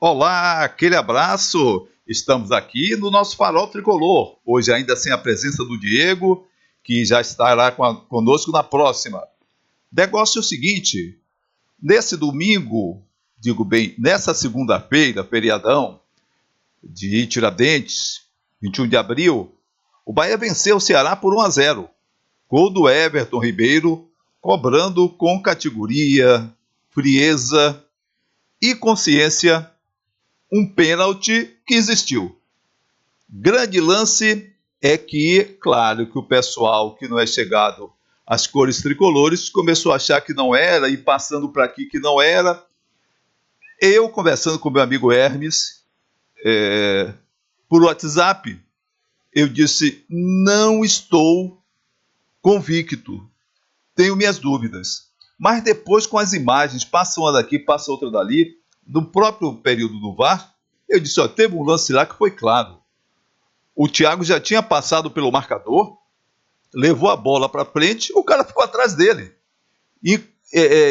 Olá, aquele abraço! Estamos aqui no nosso Farol Tricolor, hoje ainda sem a presença do Diego, que já estará conosco na próxima. Negócio é o seguinte, nesse domingo, nessa segunda-feira, feriadão de Tiradentes, 21 de abril, o Bahia venceu o Ceará por 1-0. Gol do Everton Ribeiro, cobrando com categoria, frieza e consciência um pênalti que existiu. Grande lance é que, claro, que o pessoal que não é chegado às cores tricolores começou a achar que não era e passando para aqui que não era. Eu, conversando com meu amigo Hermes, por WhatsApp, eu disse, não estou convicto, tenho minhas dúvidas. Mas depois, com as imagens, passa uma daqui, passa outra dali, no próprio período do VAR, eu disse, ó, teve um lance lá que foi claro. O Thiago já tinha passado pelo marcador, levou a bola para frente, o cara ficou atrás dele. E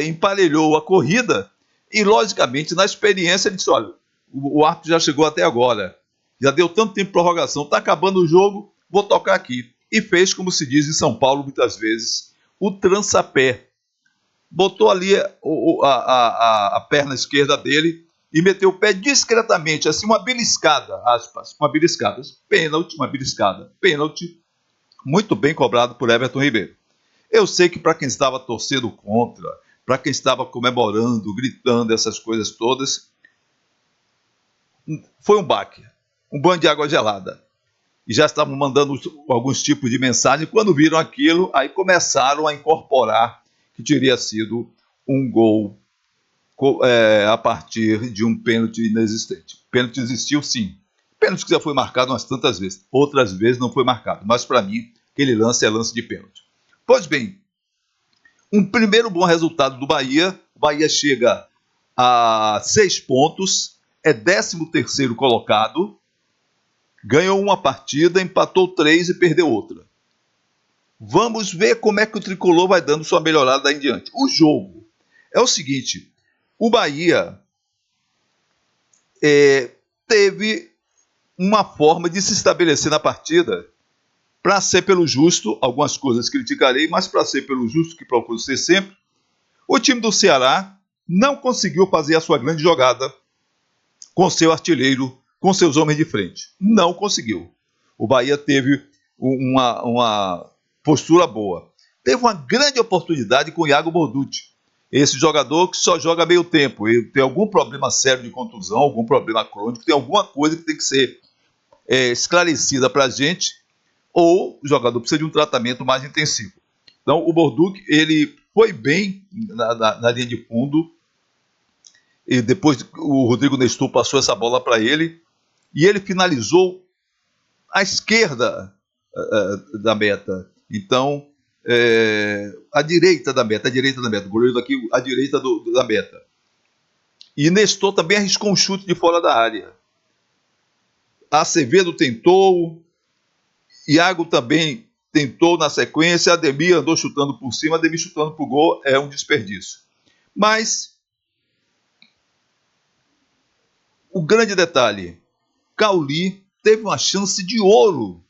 emparelhou a corrida e, logicamente, na experiência, ele disse, olha, o árbitro já chegou até agora, já deu tanto tempo de prorrogação, está acabando o jogo, vou tocar aqui. E fez, como se diz em São Paulo muitas vezes, o trançapé. Botou ali a perna esquerda dele e meteu o pé discretamente, assim, uma beliscada, aspas, uma beliscada. Pênalti, uma beliscada. Pênalti, muito bem cobrado por Everton Ribeiro. Eu sei que para quem estava torcendo contra, para quem estava comemorando, gritando, essas coisas todas, foi um baque, um banho de água gelada. E já estavam mandando alguns tipos de mensagem, quando viram aquilo, aí começaram a incorporar que teria sido um gol a partir de um pênalti inexistente. Pênalti existiu, sim. Pênalti que já foi marcado umas tantas vezes. Outras vezes não foi marcado. Mas, para mim, aquele lance é lance de pênalti. Pois bem, um primeiro bom resultado do Bahia. O Bahia chega a 6 pontos, é 13º colocado, ganhou uma partida, empatou 3 e perdeu outra. Vamos ver como é que o Tricolor vai dando sua melhorada daí em diante. O jogo é o seguinte, o Bahia teve uma forma de se estabelecer na partida para ser pelo justo, algumas coisas criticarei, mas para ser pelo justo, que procuro ser sempre, o time do Ceará não conseguiu fazer a sua grande jogada com seu artilheiro, com seus homens de frente. Não conseguiu. O Bahia teve uma postura boa. Teve uma grande oportunidade com o Iago Borducci. Esse jogador que só joga meio tempo. Ele tem algum problema sério de contusão, algum problema crônico, tem alguma coisa que tem que ser esclarecida para a gente, ou o jogador precisa de um tratamento mais intensivo. Então, o Borducci, ele foi bem na linha de fundo, e depois o Rodrigo Nestor passou essa bola para ele, e ele finalizou à esquerda da meta. Então, à direita da meta, o goleiro daqui, à direita da meta. E Nestor também arriscou um chute de fora da área. Acevedo tentou, Iago também tentou na sequência, Ademir andou chutando por cima, Ademir chutando para o gol é um desperdício. Mas, o grande detalhe, Cauli teve uma chance de ouro.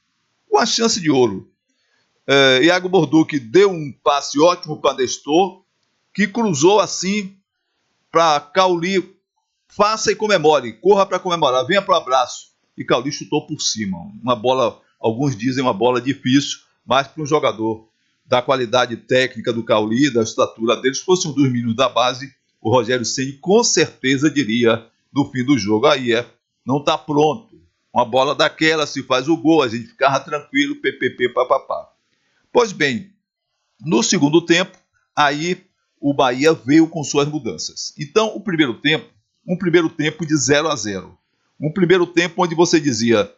Iago Borducci deu um passe ótimo para Nestor, que cruzou assim para Cauli, faça e comemore, corra para comemorar, venha para o abraço. E Cauli chutou por cima. Uma bola, alguns dizem uma bola difícil, mas para um jogador da qualidade técnica do Cauli, da estatura dele, se fosse um dos meninos da base, o Rogério Ceni com certeza diria no fim do jogo, aí não está pronto. Uma bola daquela, se faz o gol, a gente ficava tranquilo, ppp, papapá. Pois bem, no segundo tempo, aí o Bahia veio com suas mudanças. Então, um primeiro tempo de 0-0. Um primeiro tempo onde você dizia,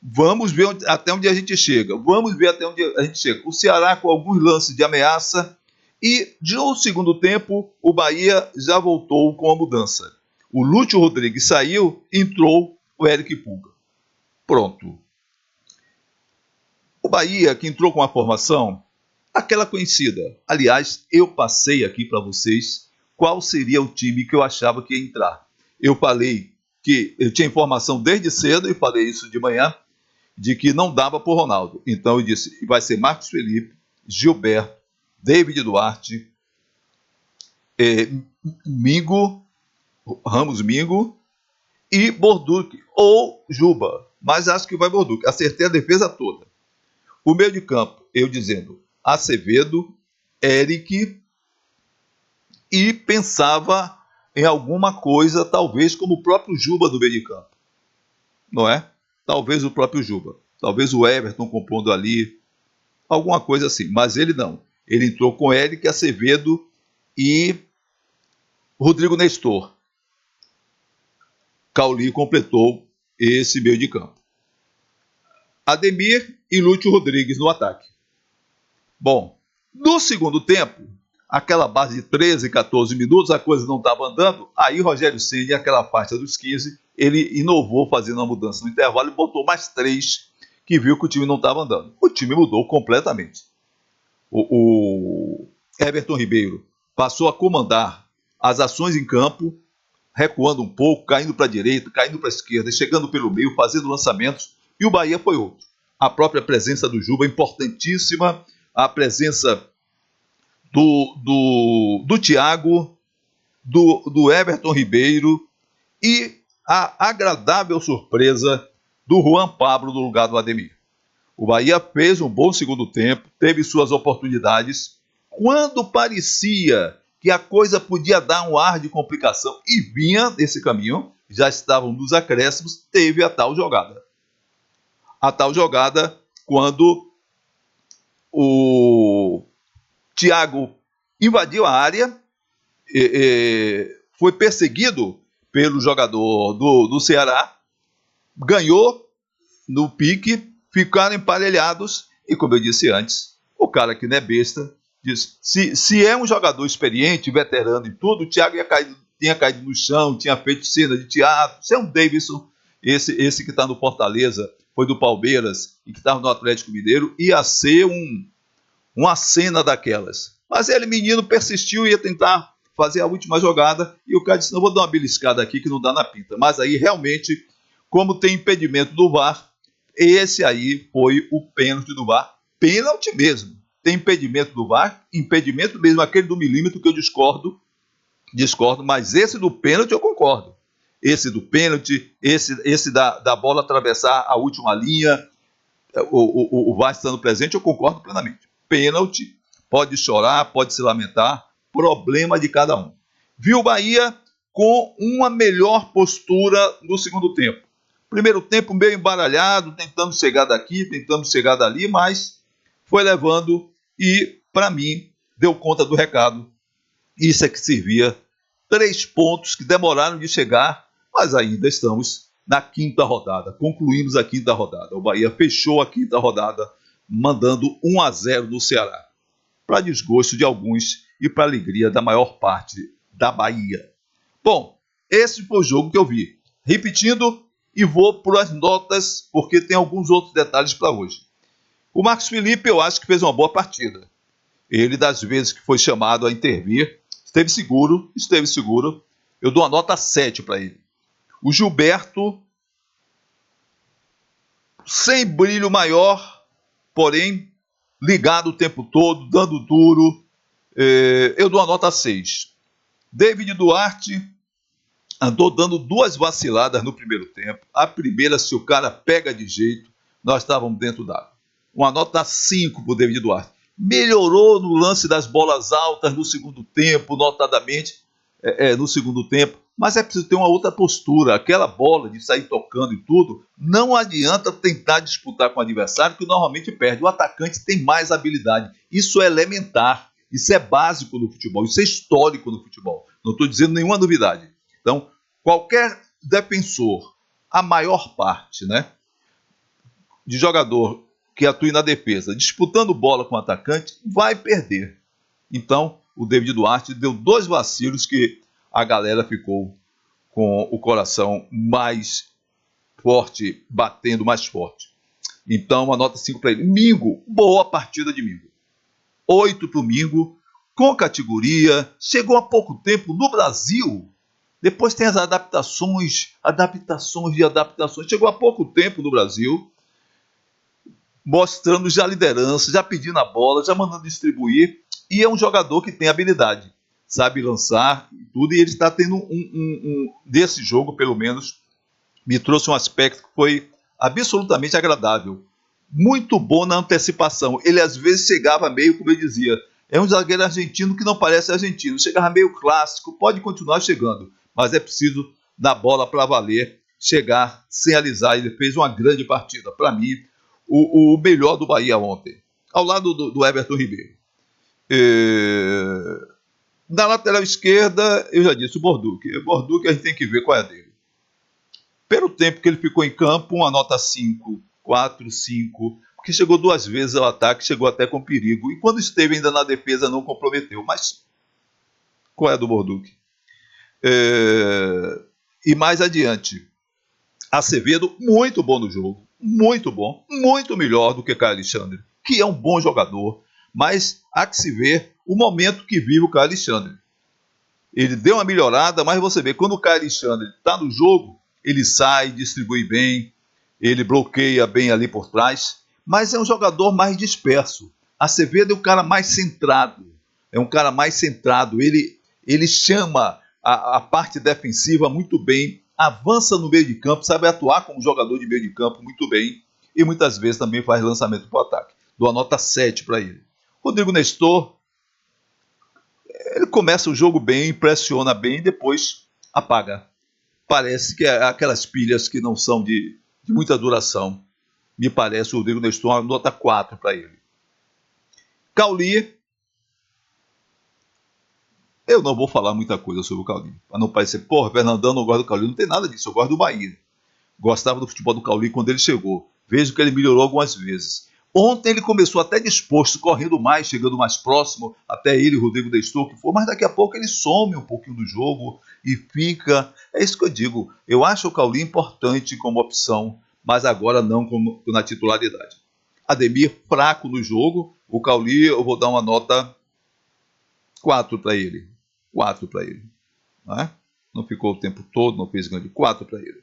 vamos ver até onde a gente chega. O Ceará com alguns lances de ameaça. E, no segundo tempo, o Bahia já voltou com a mudança. O Lúcio Rodrigues saiu, entrou o Eric Pulga. Pronto. O Bahia, que entrou com a formação, aquela conhecida. Aliás, eu passei aqui para vocês qual seria o time que eu achava que ia entrar. Eu falei que eu tinha informação desde cedo, e falei isso de manhã, de que não dava por Ronaldo. Então eu disse, vai ser Marcos Felipe, Gilberto, David Duarte, Mingo, Ramos Mingo e Borduque, ou Juba. Mas acho que vai Borduque. Acertei a defesa toda. O meio de campo, eu dizendo Acevedo, Eric, e pensava em alguma coisa, talvez como o próprio Juba do meio de campo. Não é? Talvez o próprio Juba. Talvez o Everton compondo ali. Alguma coisa assim. Mas ele não. Ele entrou com Eric, Acevedo e Rodrigo Nestor. Cauli completou esse meio de campo. Ademir e Lúcio Rodrigues no ataque. Bom, no segundo tempo, aquela base de 13, 14 minutos, a coisa não estava andando, aí Rogério Ceni, aquela faixa dos 15, ele inovou fazendo uma mudança no intervalo e botou mais 3, que viu que o time não estava andando. O time mudou completamente. O Everton Ribeiro passou a comandar as ações em campo, recuando um pouco, caindo para a direita, caindo para a esquerda, chegando pelo meio, fazendo lançamentos, e o Bahia foi outro. A própria presença do Juba, importantíssima, a presença do Thiago, do Everton Ribeiro e a agradável surpresa do Juan Pablo no lugar do Ademir. O Bahia fez um bom segundo tempo, teve suas oportunidades. Quando parecia que a coisa podia dar um ar de complicação e vinha nesse caminho, já estavam nos acréscimos, teve a tal jogada. A tal jogada quando o Thiago invadiu a área, foi perseguido pelo jogador do Ceará, ganhou no pique, ficaram emparelhados e, como eu disse antes, o cara que não é besta, diz, se é um jogador experiente, veterano e tudo, o Thiago tinha caído no chão, tinha feito cena de teatro, se é um Davidson, esse que está no Fortaleza, foi do Palmeiras e que estava no Atlético Mineiro, ia ser uma cena daquelas. Mas ele, menino, persistiu e ia tentar fazer a última jogada, e o cara disse, não, vou dar uma beliscada aqui que não dá na pinta. Mas aí, realmente, como tem impedimento do VAR, esse aí foi o pênalti do VAR. Pênalti mesmo. Tem impedimento do VAR, impedimento mesmo, aquele do milímetro que eu discordo, mas esse do pênalti eu concordo. Esse do pênalti, esse da bola atravessar a última linha, o VAR estando presente, eu concordo plenamente. Pênalti, pode chorar, pode se lamentar, problema de cada um. Viu o Bahia com uma melhor postura no segundo tempo. Primeiro tempo meio embaralhado, tentando chegar daqui, tentando chegar dali, mas foi levando e, para mim, deu conta do recado. Isso é que servia. 3 pontos que demoraram de chegar, mas ainda estamos na quinta rodada. Concluímos a quinta rodada. O Bahia fechou a quinta rodada, mandando 1-0 no Ceará, para desgosto de alguns e para alegria da maior parte da Bahia. Bom, esse foi o jogo que eu vi. Repetindo, e vou para as notas, porque tem alguns outros detalhes para hoje. O Marcos Felipe, eu acho que fez uma boa partida. Ele, das vezes que foi chamado a intervir, esteve seguro. Eu dou uma nota 7 para ele. O Gilberto, sem brilho maior, porém ligado o tempo todo, dando duro, eu dou uma nota 6. David Duarte andou dando 2 vaciladas no primeiro tempo. A primeira, se o cara pega de jeito, nós estávamos dentro d'água. Uma nota 5 para o David Duarte. Melhorou no lance das bolas altas no segundo tempo, notadamente no segundo tempo, mas é preciso ter uma outra postura. Aquela bola de sair tocando e tudo, não adianta tentar disputar com o adversário, que normalmente perde. O atacante tem mais habilidade. Isso é elementar, isso é básico no futebol, isso é histórico no futebol. Não estou dizendo nenhuma novidade. Então, qualquer defensor, a maior parte, né, de jogador que atue na defesa, disputando bola com o atacante, vai perder. Então, o David Duarte deu 2 vacilos que a galera ficou com o coração mais forte, batendo mais forte. Então, uma nota 5 para ele. Mingo, boa partida de Mingo. 8 para o Mingo, com categoria, chegou há pouco tempo no Brasil. Depois tem as adaptações, adaptações de adaptações. Chegou há pouco tempo no Brasil, mostrando já liderança, já pedindo a bola, já mandando distribuir. E é um jogador que tem habilidade, sabe lançar e tudo. E ele está tendo desse jogo, pelo menos, me trouxe um aspecto que foi absolutamente agradável. Muito bom na antecipação. Ele às vezes chegava meio, como eu dizia, é um zagueiro argentino que não parece argentino. Chegava meio clássico, pode continuar chegando, mas é preciso dar bola para valer, chegar sem alisar. Ele fez uma grande partida. Para mim, o melhor do Bahia ontem. Ao lado do Everton Ribeiro. Na lateral esquerda, eu já disse, o Borduque. O Borduque a gente tem que ver qual é a dele. Pelo tempo que ele ficou em campo, uma nota 5, 4, 5, porque chegou 2 vezes ao ataque, chegou até com perigo. E quando esteve ainda na defesa, não comprometeu. Mas qual é a do Borduque? E mais adiante, Acevedo, muito bom no jogo. Muito bom. Muito melhor do que Caio Alexandre, que é um bom jogador. Mas há que se ver o momento que vive o Caio Alexandre. Ele deu uma melhorada, mas você vê, quando o Caio Alexandre está no jogo, ele sai, distribui bem, ele bloqueia bem ali por trás, mas é um jogador mais disperso. Acevedo é um cara mais centrado, ele chama a parte defensiva muito bem, avança no meio de campo, sabe atuar como jogador de meio de campo muito bem, e muitas vezes também faz lançamento para o ataque. Dou a nota 7 para ele. Rodrigo Nestor, ele começa o jogo bem, impressiona bem e depois apaga. Parece que é aquelas pilhas que não são de muita duração. Me parece o Rodrigo Nestor uma nota 4 para ele. Cauli, eu não vou falar muita coisa sobre o Cauli, para não parecer, porra, Fernandão não gosta do Cauli. Não tem nada disso, eu gosto do Bahia. Gostava do futebol do Cauli quando ele chegou. Vejo que ele melhorou algumas vezes. Ontem ele começou até disposto, correndo mais, chegando mais próximo, até ele, Rodrigo Nestor, que for, mas daqui a pouco ele some um pouquinho do jogo e fica. É isso que eu digo. Eu acho o Cauli importante como opção, mas agora não como na titularidade. Ademir, fraco no jogo. O Cauli, eu vou dar uma nota 4 para ele. 4 para ele. Não ficou o tempo todo, não fez grande. 4 para ele.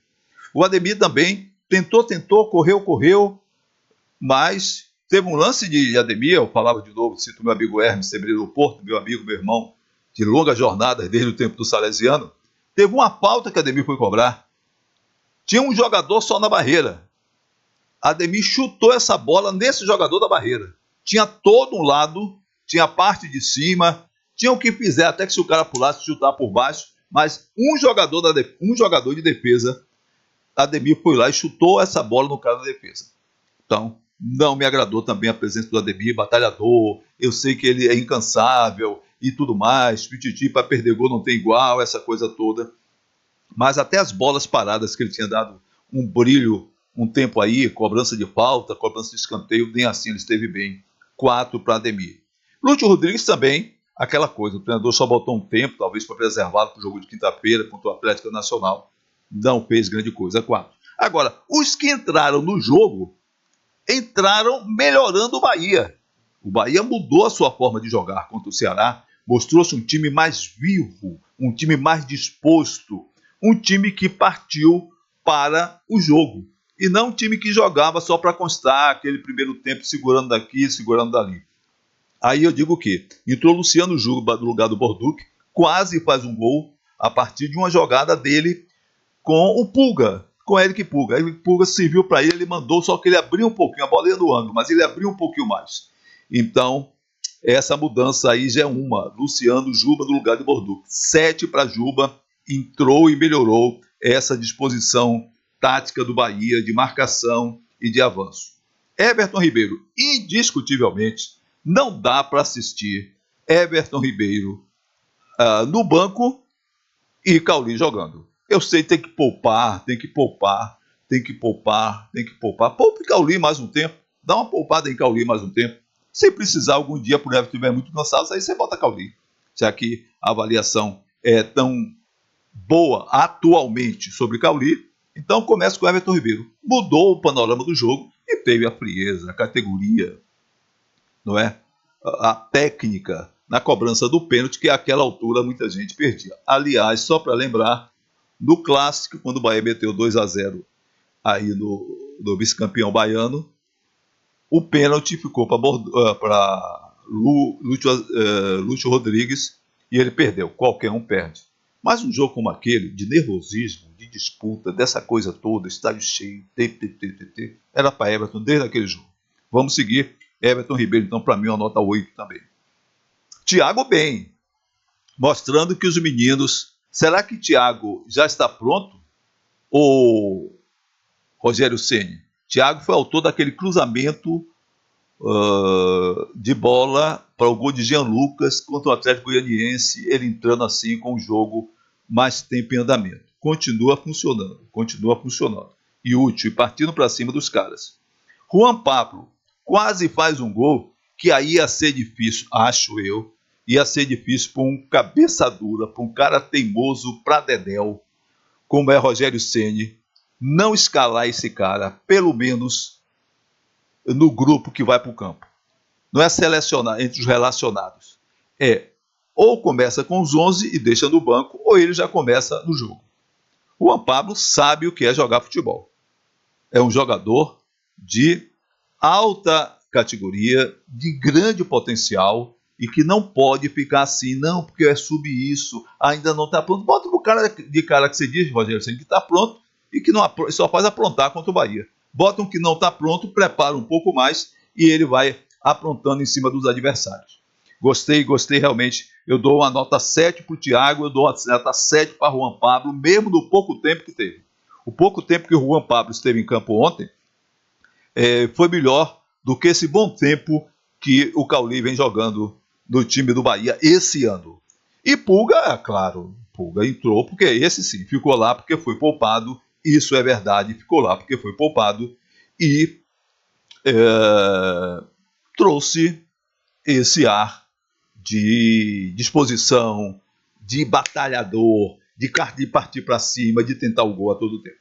O Ademir também tentou, correu, mas teve um lance de Ademir, eu falava de novo, cito meu amigo Hermes Sebreiro do Porto, meu amigo, meu irmão, de longa jornada desde o tempo do Salesiano. Teve uma falta que Ademir foi cobrar. Tinha um jogador só na barreira. Ademir chutou essa bola nesse jogador da barreira. Tinha todo um lado, tinha a parte de cima, tinha o que fizer, até que se o cara pulasse, chutar por baixo, mas um jogador de defesa, Ademir foi lá e chutou essa bola no cara da defesa. Então, não me agradou também a presença do Ademir, batalhador, eu sei que ele é incansável e tudo mais, pititi para perder gol não tem igual, essa coisa toda. Mas até as bolas paradas que ele tinha dado um brilho um tempo aí, cobrança de falta, cobrança de escanteio, nem assim ele esteve bem. 4 para Ademir. Lúcio Rodrigues também, aquela coisa, o treinador só botou um tempo, talvez para preservá-lo para o jogo de quinta-feira contra o Atlético Nacional. Não fez grande coisa, 4. Agora, os que entraram no jogo, entraram melhorando o Bahia. O Bahia mudou a sua forma de jogar contra o Ceará, mostrou-se um time mais vivo, um time mais disposto, um time que partiu para o jogo. E não um time que jogava só para constar aquele primeiro tempo segurando daqui, segurando dali. Aí eu digo o quê? Entrou Luciano Juba no lugar do Borduque, quase faz um gol a partir de uma jogada dele com o Pulga, com Eric Pulga. Eric Pulga serviu para ele mandou, só que ele abriu um pouquinho, a bola ia no ângulo, mas ele abriu um pouquinho mais. Então, essa mudança aí já é uma. Luciano Juba no lugar de Borduque. 7 para Juba, entrou e melhorou essa disposição tática do Bahia, de marcação e de avanço. Everton Ribeiro, indiscutivelmente, não dá para assistir Everton Ribeiro no banco e Cauli jogando. Eu sei, tem que poupar. Poupe Cauli mais um tempo. Dá uma poupada em Cauli mais um tempo. Se precisar algum dia, por exemplo, estiver muito cansado, aí você bota Cauli. Já que a avaliação é tão boa atualmente sobre Cauli, então começa com o Everton Ribeiro. Mudou o panorama do jogo e teve a frieza, a categoria, não é? A técnica na cobrança do pênalti, que àquela altura muita gente perdia. Aliás, só para lembrar, no clássico, quando o Bahia meteu 2-0 aí no vice-campeão baiano, o pênalti ficou para Lúcio Rodrigues e ele perdeu. Qualquer um perde. Mas um jogo como aquele, de nervosismo, de disputa, dessa coisa toda, estádio cheio, era para Everton desde aquele jogo. Vamos seguir. Everton Ribeiro, então, para mim, uma nota 8 também. Thiago bem, mostrando que os meninos... Será que Thiago já está pronto? Ou Rogério Ceni? Thiago foi autor daquele cruzamento de bola para o gol de Jean Lucas contra o Atlético Goianiense, ele entrando assim com o jogo mais tempo em andamento. Continua funcionando. E útil, e partindo para cima dos caras. Juan Pablo quase faz um gol que aí ia ser difícil, acho eu, ia ser difícil para um cabeça dura, para um cara teimoso pra dedéu, como é Rogério Ceni, não escalar esse cara, pelo menos no grupo que vai para o campo. Não é selecionar entre os relacionados. É ou começa com os 11 e deixa no banco, ou ele já começa no jogo. O Juan Pablo sabe o que é jogar futebol. É um jogador de alta categoria, de grande potencial, e que não pode ficar assim, não, porque é sub isso, ainda não está pronto. Bota o cara de cara que você diz, Rogério, que está pronto e que não, só faz aprontar contra o Bahia. Bota um que não está pronto, prepara um pouco mais e ele vai aprontando em cima dos adversários. Gostei realmente. Eu dou uma nota 7 para o Thiago, eu dou uma nota 7 para o Juan Pablo, mesmo no pouco tempo que teve. O pouco tempo que o Juan Pablo esteve em campo ontem foi melhor do que esse bom tempo que o Cauli vem jogando no time do Bahia esse ano. E Pulga, claro, Pulga entrou porque esse sim, ficou lá porque foi poupado, isso é verdade, ficou lá porque foi poupado e trouxe esse ar de disposição, de batalhador, de partir para cima, de tentar o gol a todo tempo.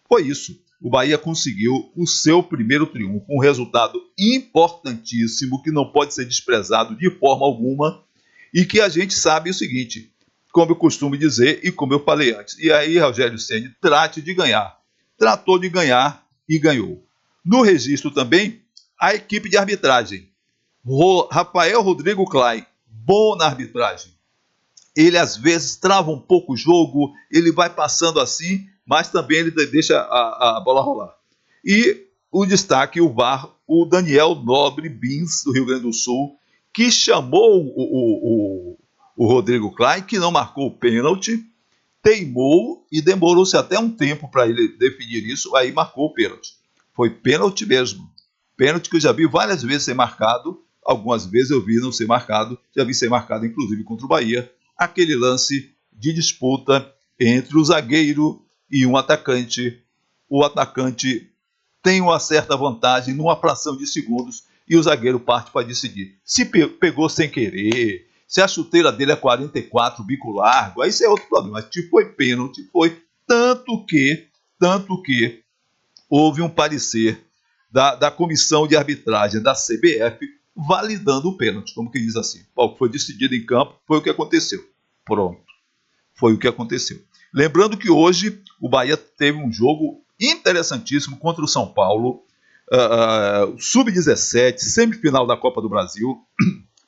Foi isso. O Bahia conseguiu o seu primeiro triunfo, um resultado importantíssimo que não pode ser desprezado de forma alguma e que a gente sabe o seguinte, como eu costumo dizer e como eu falei antes. E aí, Rogério Ceni, trate de ganhar. Tratou de ganhar e ganhou. No registro também, a equipe de arbitragem. Rafael Rodrigo Klein, bom na arbitragem. Ele às vezes trava um pouco o jogo, ele vai passando assim, mas também ele deixa a bola rolar. E o destaque, o VAR, o Daniel Nobre Bins, do Rio Grande do Sul, que chamou o Rodrigo Klein, que não marcou o pênalti, teimou e demorou-se até um tempo para ele definir isso, aí marcou o pênalti. Foi pênalti mesmo. Pênalti que eu já vi várias vezes ser marcado, algumas vezes eu vi não ser marcado, já vi ser marcado inclusive contra o Bahia, aquele lance de disputa entre o zagueiro e um atacante. O atacante tem uma certa vantagem numa fração de segundos e o zagueiro parte para decidir. Se pegou sem querer, se a chuteira dele é 44, bico largo, aí isso é outro problema. Mas foi pênalti, foi tanto que houve um parecer da comissão de arbitragem da CBF validando o pênalti, como que diz assim. O que foi decidido em campo foi o que aconteceu. Pronto. Foi o que aconteceu. Lembrando que hoje o Bahia teve um jogo interessantíssimo contra o São Paulo, sub-17, semifinal da Copa do Brasil.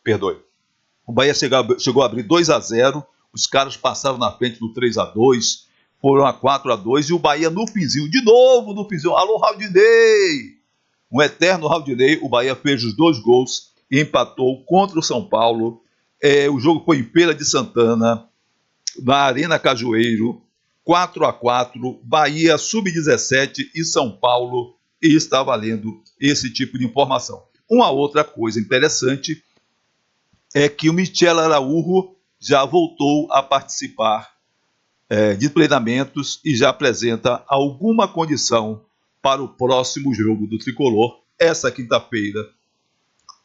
Perdoe. O Bahia chegou a abrir 2-0, os caras passaram na frente do 3-2, foram a 4-2 e o Bahia no finzinho, de novo no finzinho, alô Raudinei! Um eterno Raudinei, o Bahia fez os 2 gols e empatou contra o São Paulo. O jogo foi em Feira de Santana, na Arena Cajueiro, 4-4, Bahia sub-17 e São Paulo, e está valendo esse tipo de informação. Uma outra coisa interessante é que o Michel Araújo já voltou a participar de treinamentos e já apresenta alguma condição para o próximo jogo do Tricolor, essa quinta-feira,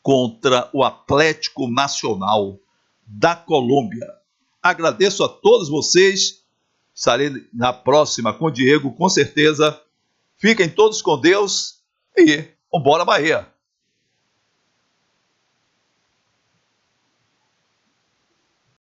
contra o Atlético Nacional da Colômbia. Agradeço a todos vocês, estarei na próxima com o Diego, com certeza. Fiquem todos com Deus e vambora Bahia!